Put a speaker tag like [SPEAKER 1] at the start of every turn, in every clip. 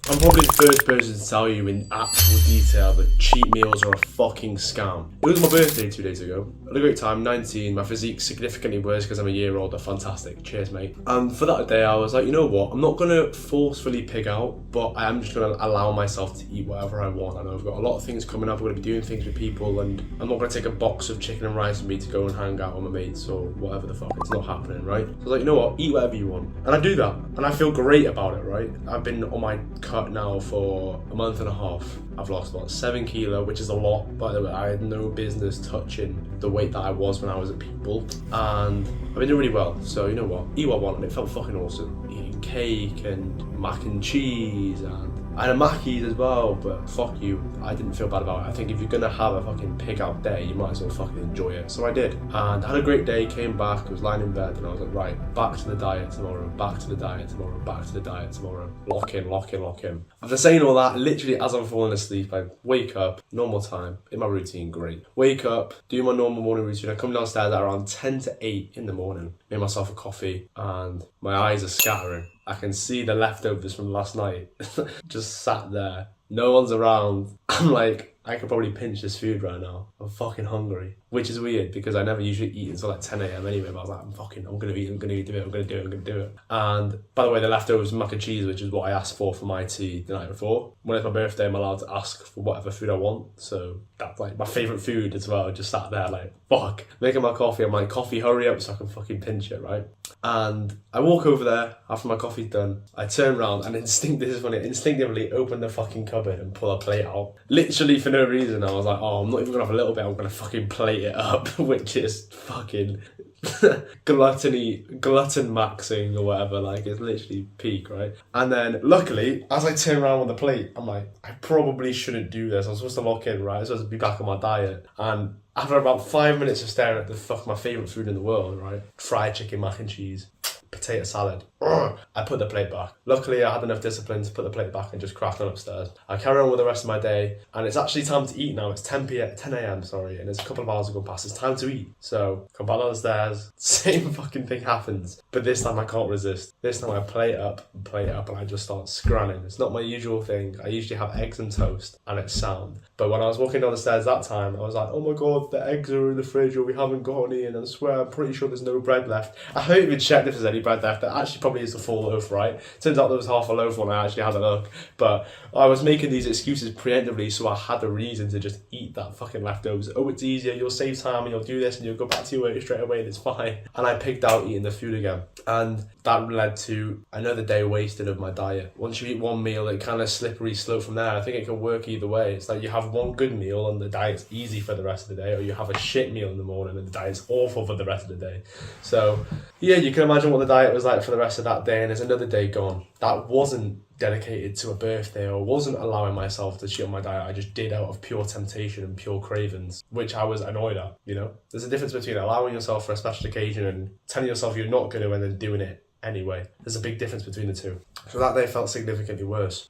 [SPEAKER 1] I'm probably the first person to tell you in actual detail that cheat meals are a fucking scam. It was my birthday 2 days ago. I had a great time, 19, my physique's significantly worse because I'm a year older, fantastic, cheers mate. And for that day I was like, you know what, I'm not gonna forcefully pig out, but I am just gonna allow myself to eat whatever I want. I know I've got a lot of things coming up, I'm gonna be doing things with people, and I'm not gonna take a box of chicken and rice with me to go and hang out with my mates or whatever the fuck, it's not happening, right? So I was like, you know what, eat whatever you want. And I do that, and I feel great about it, right? I've been on my cut now for a month and a half. I've lost about 7 kilo, which is a lot, by the way. I had no business touching the weight that I was when I was at People, and I've been doing really well. So you know what, eat what I want, and it felt fucking awesome. Eating cake and mac and cheese, and I had a Mackey's as well, but fuck you, I didn't feel bad about it. I think if you're gonna have a fucking pig out day, you might as well fucking enjoy it. So I did, and I had a great day, came back, I was lying in bed, and I was like, right, back to the diet tomorrow, back to the diet tomorrow, back to the diet tomorrow. Lock in, lock in, lock in. After saying all that, literally as I'm falling asleep, I wake up, normal time, in my routine, great. Wake up, do my normal morning routine, I come downstairs at around 10 to 8 in the morning, make myself a coffee, and my eyes are scattering. I can see the leftovers from last night, just sat there, no one's around. I'm like, I could probably pinch this food right now. I'm fucking hungry, which is weird because I never usually eat until like 10 a.m. anyway, but I was like, I'm gonna do it. And by the way, the leftovers mac and cheese, which is what I asked for my tea the night before. When it's my birthday, I'm allowed to ask for whatever food I want. So that's like my favourite food as well. I just sat there like, fuck, making my coffee. I'm like, coffee, hurry up so I can fucking pinch it, right? And I walk over there after my coffee's done. I turn around and instinctively open the fucking cupboard and pull a plate out. Literally for no reason. I was like, oh, I'm not even gonna have a little bit, I'm gonna fucking plate it up, which is fucking glutton maxing or whatever, like it's literally peak, right? And then luckily, as I turn around on the plate, I'm like, I probably shouldn't do this. I'm supposed to lock in, right? I'm supposed to be back on my diet. And after about 5 minutes of staring at my favourite food in the world, right? Fried chicken, mac and cheese, potato salad. I put the plate back. Luckily, I had enough discipline to put the plate back and just crack on upstairs. I carry on with the rest of my day, and it's actually time to eat now. It's 10 a.m. sorry, and there's a couple of hours to go past. It's time to eat. So come back downstairs. Same fucking thing happens, but this time I can't resist. This time I plate up, and I just start scranning. It's not my usual thing. I usually have eggs and toast, and it's sound. But when I was walking down the stairs that time, I was like, oh my god, the eggs are in the fridge, or we haven't got any, and I swear I'm pretty sure there's no bread left. I haven't even checked if there's any bread left. There actually probably is a full loaf, right? Turns out there was half a loaf when I actually had a look. But I was making these excuses preemptively, so I had a reason to just eat that fucking leftovers. Oh, it's easier, you'll save time, and you'll do this, and you'll go back to your work straight away, and it's fine. And I picked out eating the food again. And that led to another day wasted of my diet. Once you eat one meal, it kind of slippery slope from there. I think it can work either way. It's like you have one good meal and the diet's easy for the rest of the day, or you have a shit meal in the morning and the diet's awful for the rest of the day. So yeah, you can imagine what the diet was like for the rest of that day, and there's another day gone. That wasn't dedicated to a birthday or wasn't allowing myself to cheat on my diet. I just did out of pure temptation and pure cravings, which I was annoyed at, you know? There's a difference between allowing yourself for a special occasion and telling yourself you're not going to and then doing it anyway. There's a big difference between the two. So that day felt significantly worse.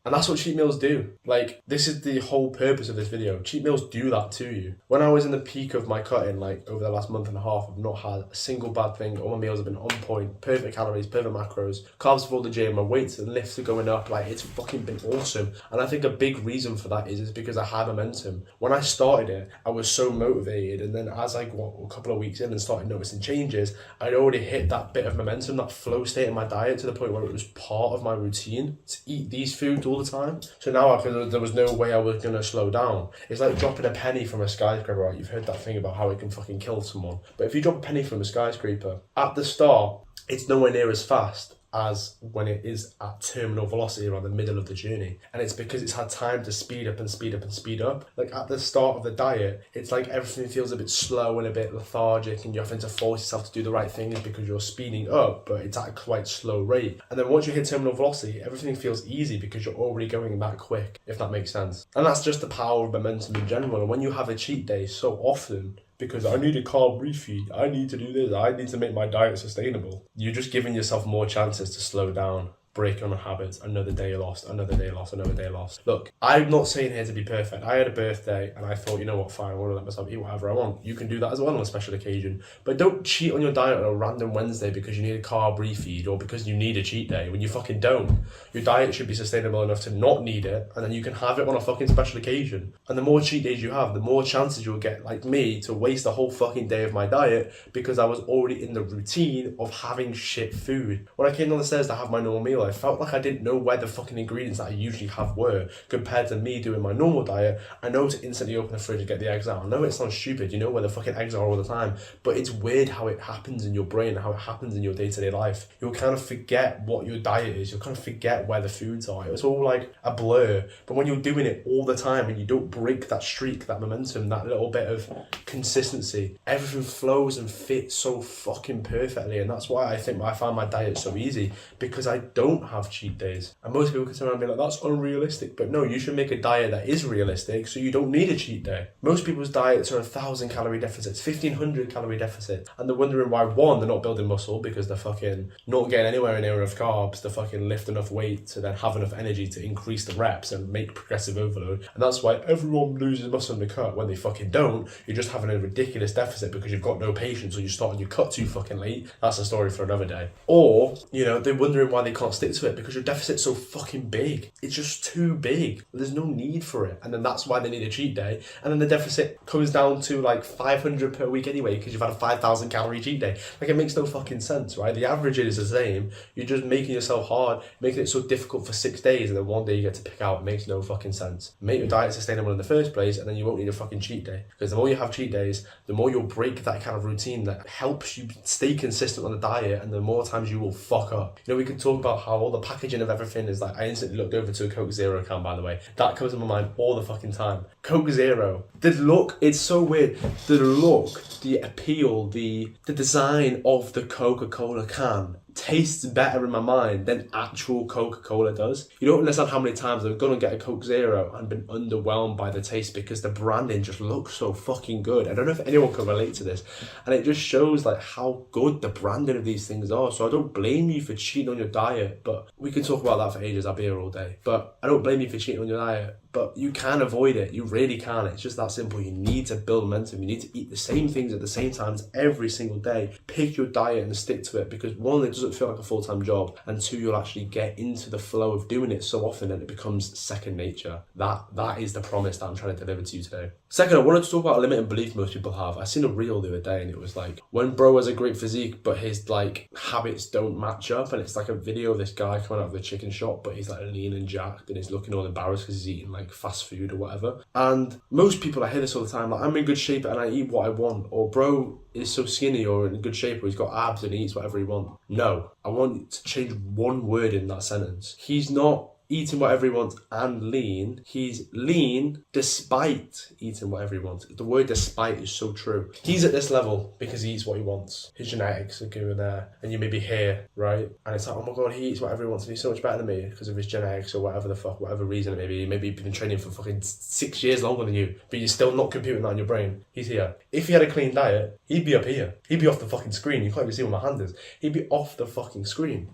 [SPEAKER 1] And that's what cheat meals do. Like, this is the whole purpose of this video. Cheat meals do that to you. When I was in the peak of my cutting, like over the last month and a half, I've not had a single bad thing. All my meals have been on point, perfect calories, perfect macros, carbs before the gym, my weights and lifts are going up. Like, it's fucking been awesome. And I think a big reason for that is because I had momentum. When I started it, I was so motivated. And then as I got a couple of weeks in and started noticing changes, I'd already hit that bit of momentum, that flow state in my diet to the point where it was part of my routine to eat these foods all the time. So now there was no way I was going to slow down. It's like dropping a penny from a skyscraper, right? You've heard that thing about how it can fucking kill someone. But if you drop a penny from a skyscraper, at the start, it's nowhere near as fast as when it is at terminal velocity around the middle of the journey. And it's because it's had time to speed up and speed up and speed up. Like at the start of the diet, it's like everything feels a bit slow and a bit lethargic, and you're having to force yourself to do the right things because you're speeding up, but it's at a quite slow rate. And then once you hit terminal velocity, everything feels easy because you're already going that quick, if that makes sense. And that's just the power of momentum in general. And when you have a cheat day so often, because I need a carb refeed, I need to do this, I need to make my diet sustainable, you're just giving yourself more chances to slow down. breaking on habits, another day lost, another day lost, another day lost. Look, I'm not saying here to be perfect. I had a birthday and I thought, you know what, fine, I want to let myself eat whatever I want. You can do that as well on a special occasion. But don't cheat on your diet on a random Wednesday because you need a carb refeed or because you need a cheat day when you fucking don't. Your diet should be sustainable enough to not need it, and then you can have it on a fucking special occasion. And the more cheat days you have, the more chances you'll get, like me, to waste a whole fucking day of my diet because I was already in the routine of having shit food. When I came down the stairs to have my normal meal, I felt like I didn't know where the fucking ingredients that I usually have were compared to me doing my normal diet. I know to instantly open the fridge and get the eggs out. I know it sounds stupid, you know where the fucking eggs are all the time, but it's weird how it happens in your brain, how it happens in your day-to-day life. You'll kind of forget what your diet is, you'll kind of forget where the foods are. It's all like a blur. But when you're doing it all the time and you don't break that streak, that momentum, that little bit of consistency, everything flows and fits so fucking perfectly. And that's why I think I find my diet so easy, because I don't have cheat days. And most people can turn around and be like, that's unrealistic. But no, you should make a diet that is realistic so you don't need a cheat day. Most people's diets are 1,000 calorie deficits, 1,500 calorie deficits. And they're wondering why, one, they're not building muscle because they're fucking not getting anywhere near enough carbs to fucking lift enough weight to then have enough energy to increase the reps and make progressive overload. And that's why everyone loses muscle in the cut. When they fucking don't, you're just having a ridiculous deficit because you've got no patience or you're starting your cut too fucking late. That's a story for another day. Or, you know, they're wondering why they can't stick to it because your deficit's so fucking big. It's just too big. There's no need for it. And then that's why they need a cheat day. And then the deficit comes down to like 500 per week anyway because you've had a 5,000 calorie cheat day. Like, it makes no fucking sense, right? The average is the same. You're just making yourself hard, making it so difficult for 6 days, and then one day you get to pick out. It makes no fucking sense. Make your diet sustainable in the first place, and then you won't need a fucking cheat day. Because the more you have cheat days, the more you'll break that kind of routine that helps you stay consistent on the diet, and the more times you will fuck up. You know, we can talk about how all the packaging of everything is like, I instantly looked over to a Coke Zero can, by the way. That comes to my mind all the fucking time. Coke Zero. The look, it's so weird. The look, the appeal, the design of the Coca-Cola can tastes better in my mind than actual Coca-Cola does. You don't understand how many times I've gone and get a Coke Zero and been underwhelmed by the taste because the branding just looks so fucking good. I don't know if anyone can relate to this, and it just shows like how good the branding of these things are. So I don't blame you for cheating on your diet, but we can talk about that for ages. I'll be here all day. But I don't blame you for cheating on your diet, but you can avoid it. You really can. It's just that simple. You need to build momentum. You need to eat the same things at the same times every single day. Pick your diet and stick to it, because one, it doesn't feel like a full-time job, and two, you'll actually get into the flow of doing it so often that it becomes second nature. That is the promise that I'm trying to deliver to you today. Second, I wanted to talk about a limiting belief most people have. I seen a reel the other day and it was like, when bro has a great physique but his like habits don't match up, and it's like a video of this guy coming out of the chicken shop but he's like lean and jacked and he's looking all embarrassed because he's eating like fast food or whatever. And most people, I hear this all the time, like, I'm in good shape and I eat what I want, or bro is so skinny or in good shape or he's got abs and he eats whatever he wants. No, I want to change one word in that sentence. He's not eating whatever he wants and lean. He's lean despite eating whatever he wants. The word despite is so true. He's at this level because he eats what he wants. His genetics are going there, and you may be here, right? And it's like, oh my god, he eats whatever he wants and he's so much better than me because of his genetics or whatever the fuck, whatever reason it may be. Maybe you've been training for fucking 6 years longer than you, but you're still not computing that in your brain. He's here. If he had a clean diet, he'd be up here. He'd be off the fucking screen. You can't even see where my hand is. He'd be off the fucking screen.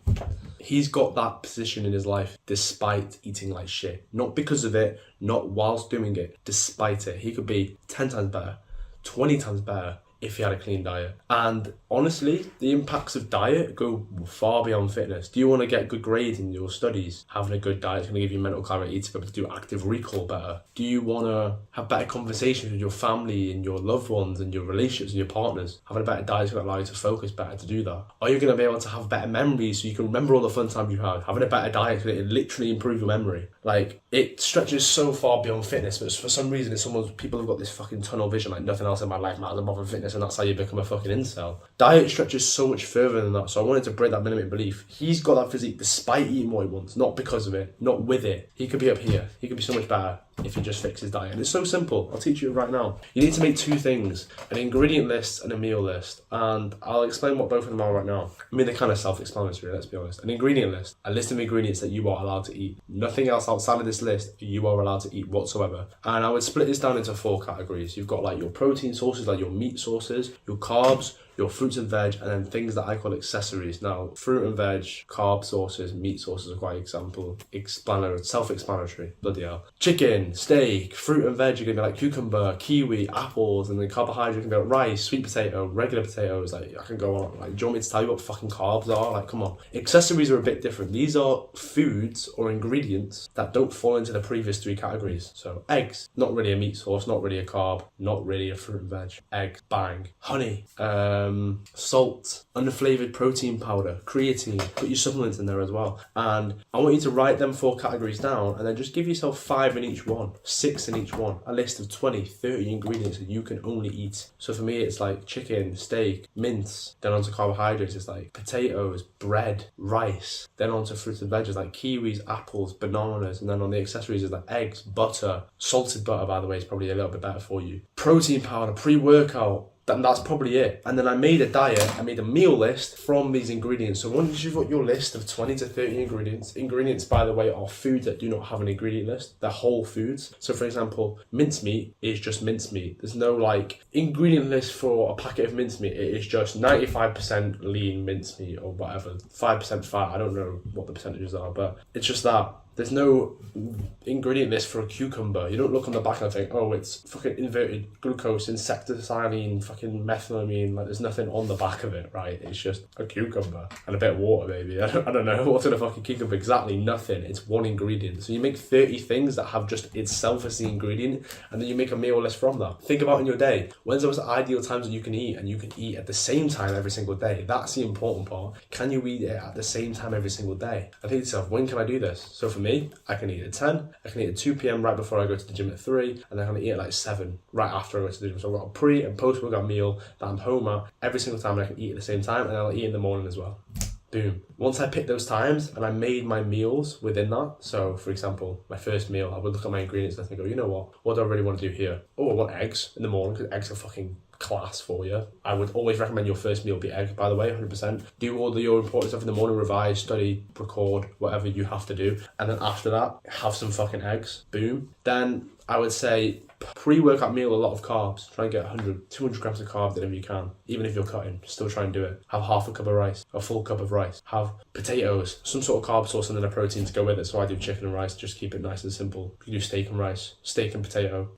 [SPEAKER 1] He's got that position in his life despite eating like shit. Not because of it, not whilst doing it, despite it. He could be 10 times better, 20 times better if he had a clean diet. And honestly, the impacts of diet go far beyond fitness. Do you want to get good grades in your studies? Having a good diet is going to give you mental clarity to be able to do active recall better. Do you want to have better conversations with your family and your loved ones and your relationships and your partners? Having a better diet is going to allow you to focus better to do that. Are you going to be able to have better memories so you can remember all the fun times you had? Having a better diet is going to literally improve your memory. Like, it stretches so far beyond fitness, but for some reason people have got this fucking tunnel vision, like nothing else in my life matters above fitness, and that's how you become a fucking incel. Diet stretches so much further than that, so I wanted to break that limiting belief. He's got that physique despite eating what he wants, not because of it, not with it. He could be up here. He could be so much better if he just fixes his diet. And it's so simple. I'll teach you right now. You need to make two things: an ingredient list and a meal list. And I'll explain what both of them are right now. I mean, they're kind of self-explanatory, let's be honest. An ingredient list, a list of ingredients that you are allowed to eat. Nothing else outside of this list you are allowed to eat whatsoever. And I would split this down into 4 categories. You've got like your protein sources, like your meat sources, your carbs, your fruits and veg, and then things that I call accessories. Now, fruit and veg, carb sources, meat sources are quite self-explanatory. Bloody hell. Chicken, steak, fruit and veg are going to be like cucumber, kiwi, apples, and then carbohydrate can be like rice, sweet potato, regular potatoes. Like, I can go on. Like, do you want me to tell you what fucking carbs are? Like, come on. Accessories are a bit different. These are foods or ingredients that don't fall into the previous three categories. So, eggs, not really a meat source, not really a carb, not really a fruit and veg. Eggs, bang. Honey, salt, unflavoured protein powder, creatine. Put your supplements in there as well. And I want you to write them 4 categories down and then just give yourself 5 in each one, 6 in each one. A list of 20, 30 ingredients that you can only eat. So for me, it's like chicken, steak, mince. Then onto carbohydrates, it's like potatoes, bread, rice. Then onto fruits and veggies like kiwis, apples, bananas. And then on the accessories is like eggs, butter. Salted butter, by the way, is probably a little bit better for you. Protein powder, pre-workout. That's probably it. And then I made a diet, I made a meal list from these ingredients. So once you've got your list of 20 to 30 ingredients, by the way, are foods that do not have an ingredient list. They're whole foods. So for example, mincemeat is just mincemeat. There's no like ingredient list for a packet of mincemeat. It is just 95% lean mincemeat or whatever, 5% fat. I don't know what the percentages are, but it's just that. There's no ingredient list for a cucumber. You don't look on the back and think, oh, it's fucking inverted glucose, insectosilene, fucking methylamine. Like, there's nothing on the back of it, right? It's just a cucumber and a bit of water, maybe. I don't know. What's in a fucking cucumber? Exactly nothing. It's one ingredient. So you make 30 things that have just itself as the ingredient, and then you make a meal list from that. Think about in your day. When's those ideal times that you can eat, and you can eat at the same time every single day? That's the important part. Can you eat it at the same time every single day? I think to yourself, when can I do this? So for me, I can eat at 10, I can eat at 2 p.m. right before I go to the gym at 3, and then I can eat at like 7 right after I go to the gym. So I've got a pre and post workout meal that I'm home at every single time, and I can eat at the same time, and I'll eat in the morning as well. Boom. Once I picked those times and I made my meals within that, so for example, my first meal, I would look at my ingredients and I think, oh, you know what do I really want to do here? Oh, I want eggs in the morning because eggs are fucking class for you. I would always recommend your first meal be egg, by the way, 100%. Do all your important stuff in the morning, revise, study, record, whatever you have to do. And then after that, have some fucking eggs. Boom. Then I would say pre-workout meal, a lot of carbs. Try and get 100, 200 grams of carbs whenever you can. Even if you're cutting, still try and do it. Have half a cup of rice, a full cup of rice. Have potatoes, some sort of carb source and then a protein to go with it. So I do chicken and rice, just keep it nice and simple. You do steak and rice, steak and potato.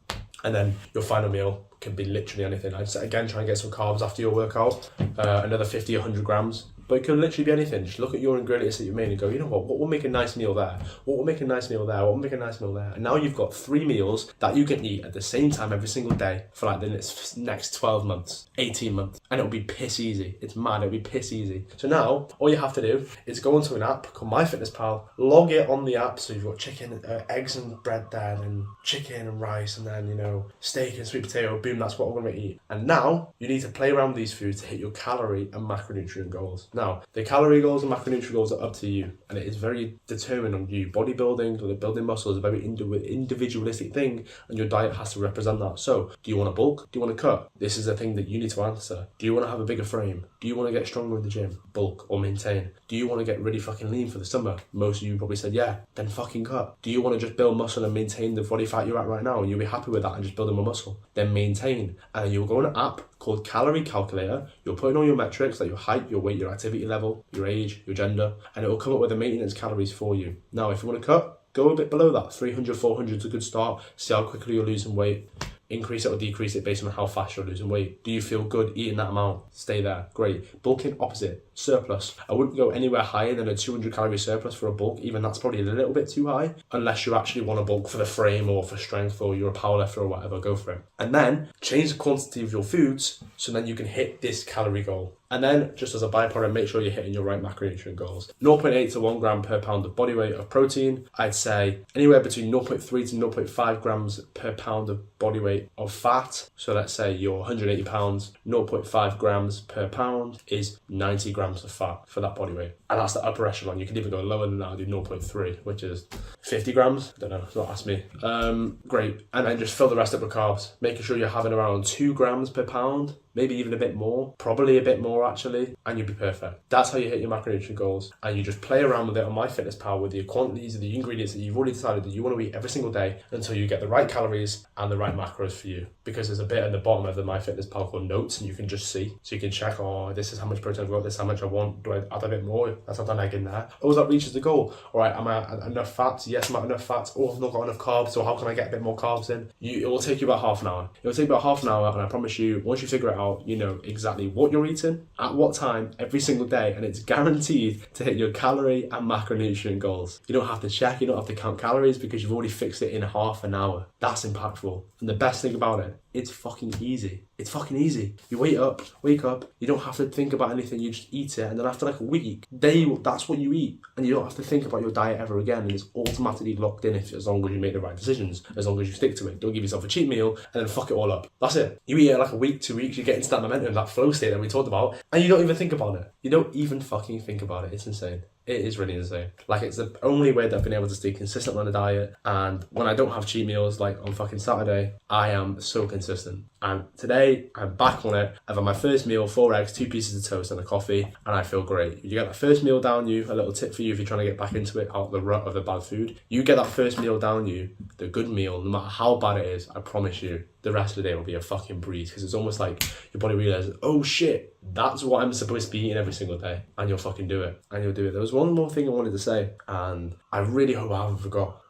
[SPEAKER 1] And then your final meal can be literally anything. I'd say, again, try and get some carbs after your workout, another 50 or 100 grams. But it can literally be anything. Just look at your ingredients that you made and go, you know what will make a nice meal there? What will make a nice meal there? What will make a nice meal there? And now you've got 3 meals that you can eat at the same time every single day for like the next 12 months, 18 months. And it'll be piss easy. It's mad, it'll be piss easy. So now, all you have to do is go onto an app called MyFitnessPal, log it on the app. So you've got chicken, eggs and bread there, and chicken and rice, and then, you know, steak and sweet potato. Boom, that's what we're going to eat. And now you need to play around with these foods to hit your calorie and macronutrient goals. Now, the calorie goals and macronutrient goals are up to you, and it is very determined on you. Bodybuilding or building muscle is a very individualistic thing, and your diet has to represent that. So, do you want to bulk? Do you want to cut? This is a thing that you need to answer. Do you want to have a bigger frame? Do you want to get stronger in the gym? Bulk or maintain? Do you want to get really fucking lean for the summer? Most of you probably said yeah, then fucking cut. Do you want to just build muscle and maintain the body fat you're at right now, and you'll be happy with that and just building more muscle? Then maintain. And you'll go on an app called Calorie Calculator. You'll put in all your metrics like your height, your weight, your activity level, your age, your gender, and it will come up with the maintenance calories for you. Now, if you want to cut, go a bit below that. 300, 400 is a good start. See how quickly you're losing weight. Increase it or decrease it based on how fast you're losing weight. Do you feel good eating that amount? Stay there. Great. Bulking, opposite. Surplus. I wouldn't go anywhere higher than a 200 calorie surplus for a bulk. Even that's probably a little bit too high. Unless you actually want to bulk for the frame or for strength, or you're a powerlifter or whatever, go for it. And then change the quantity of your foods so then you can hit this calorie goal. And then, just as a byproduct, make sure you're hitting your right macronutrient goals. 0.8 to 1 gram per pound of body weight of protein. I'd say anywhere between 0.3 to 0.5 grams per pound of body weight of fat. So let's say you're 180 pounds, 0.5 grams per pound is 90 grams of fat for that body weight. And that's the upper echelon. You can even go lower than that and do 0.3, which is 50 grams. I don't know, don't ask me. Great. And then just fill the rest up with carbs. Making sure you're having around 2 grams per pound maybe even a bit more, probably a bit more actually, and you'll be perfect. That's how you hit your macronutrient goals, and you just play around with it on MyFitnessPal with the quantities of the ingredients that you've already decided that you want to eat every single day until you get the right calories and the right macros for you. Because there's a bit at the bottom of the MyFitnessPal called notes, and you can just see, so you can check, oh, this is how much protein I've got, this is how much I want, do I add a bit more? That's not an egg in there. Oh, that reaches the goal. All right, am I at enough fats? Yes, I'm at enough fats. Oh, I've not got enough carbs, so how can I get a bit more carbs in? It will take you about half an hour. It will take about half an hour, and I promise you, once you figure it out, you know exactly what you're eating, at what time, every single day, and it's guaranteed to hit your calorie and macronutrient goals. You don't have to check, you don't have to count calories because you've already fixed it in half an hour. That's impactful. And the best thing about it, it's fucking easy. It's fucking easy. You wake up, you don't have to think about anything, you just eat it, and then after like a week, that's what you eat, and you don't have to think about your diet ever again, and it's automatically locked in as long as you make the right decisions, as long as you stick to it. Don't give yourself a cheat meal and then fuck it all up. That's it. You eat it like a week, 2 weeks, you get into that momentum, that flow state that we talked about, and you don't even think about it. You don't even fucking think about it. It's insane. It is really insane. Like, it's the only way that I've been able to stay consistent on a diet, and when I don't have cheat meals, like on fucking Saturday, I am so consistent. And today, I'm back on it. I've had my first meal, 4 eggs, 2 pieces of toast and a coffee, and I feel great. You get that first meal down you, a little tip for you if you're trying to get back into it, out of the rut of the bad food. You get that first meal down you, the good meal, no matter how bad it is, I promise you, the rest of the day will be a fucking breeze, because it's almost like your body realizes, oh shit, that's what I'm supposed to be eating every single day, and you'll fucking do it, and you'll do it. There was one more thing I wanted to say, and I really hope I haven't forgot.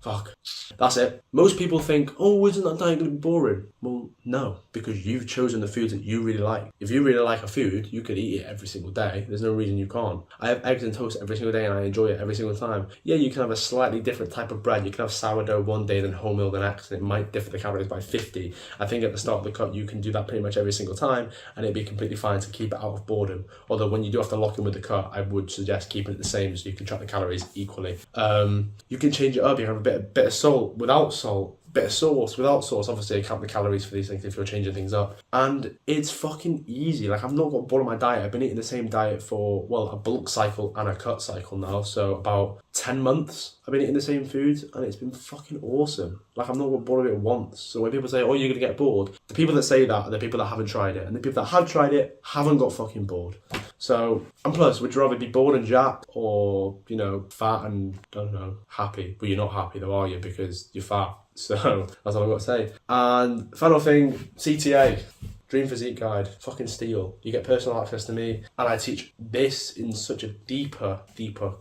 [SPEAKER 1] Fuck. That's it. Most people think, oh, isn't that diet going to be boring? Well, no, because you've chosen the foods that you really like. If you really like a food, you could eat it every single day. There's no reason you can't. I have eggs and toast every single day and I enjoy it every single time. Yeah, you can have a slightly different type of bread. You can have sourdough one day, then wholemeal the next, and it might differ the calories by 50. I think at the start of the cut, you can do that pretty much every single time, and it'd be completely fine to keep it out of boredom. Although when you do have to lock in with the cut, I would suggest keeping it the same so you can track the calories equally. You can change it up. You can have a bit of salt, without salt, bit of sauce, without sauce. Obviously, I count the calories for these things if you're changing things up. And it's fucking easy. Like, I've not got bored of my diet. I've been eating the same diet for, well, a bulk cycle and a cut cycle now. So about 10 months I've been eating the same foods, and it's been fucking awesome. Like, I've not got bored of it once. So when people say, oh, you're going to get bored, the people that say that are the people that haven't tried it. And the people that have tried it haven't got fucking bored. So, and plus, would you rather be bored and jacked or, you know, fat and, I don't know, happy? But you're not happy though, are you? Because you're fat. So, that's all I've got to say. And final thing, CTA. Dream Physique Guide, fucking steal. You get personal access to me, and I teach this in such a deeper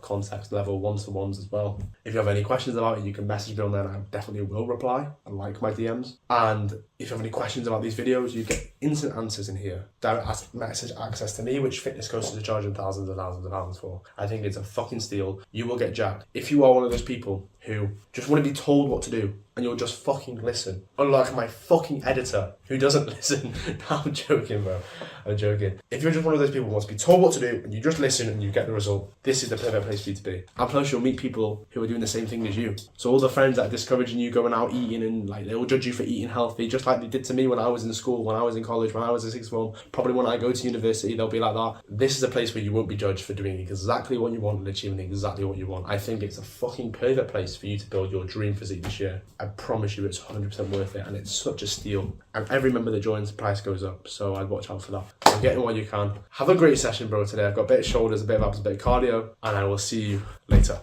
[SPEAKER 1] context level, one-to-ones as well. If you have any questions about it, you can message me on there, and I definitely will reply and like my DMs. And if you have any questions about these videos, you get instant answers in here. Direct message access to me, which fitness coaches are charging thousands and thousands of pounds for. I think it's a fucking steal. You will get jacked. If you are one of those people who just want to be told what to do, and you'll just fucking listen. Unlike my fucking editor, who doesn't listen. No, I'm joking, bro. I'm joking. If you're just one of those people who wants to be told what to do, and you just listen and you get the result, this is the perfect place for you to be. And plus, you'll meet people who are doing the same thing as you. So all the friends that are discouraging you going out eating, and like they'll judge you for eating healthy, just like they did to me when I was in school, when I was in college, when I was in sixth form. Probably when I go to university, they'll be like that. This is a place where you won't be judged for doing exactly what you want and achieving exactly what you want. I think it's a fucking perfect place for you to build your dream physique this year. I promise you it's 100% worth it, and it's such a steal. And every member that joins, the price goes up, so I'd watch out for that. So get in what you can. Have a great session, bro, today. I've got a bit of shoulders, a bit of abs, a bit of cardio, and I will see you later.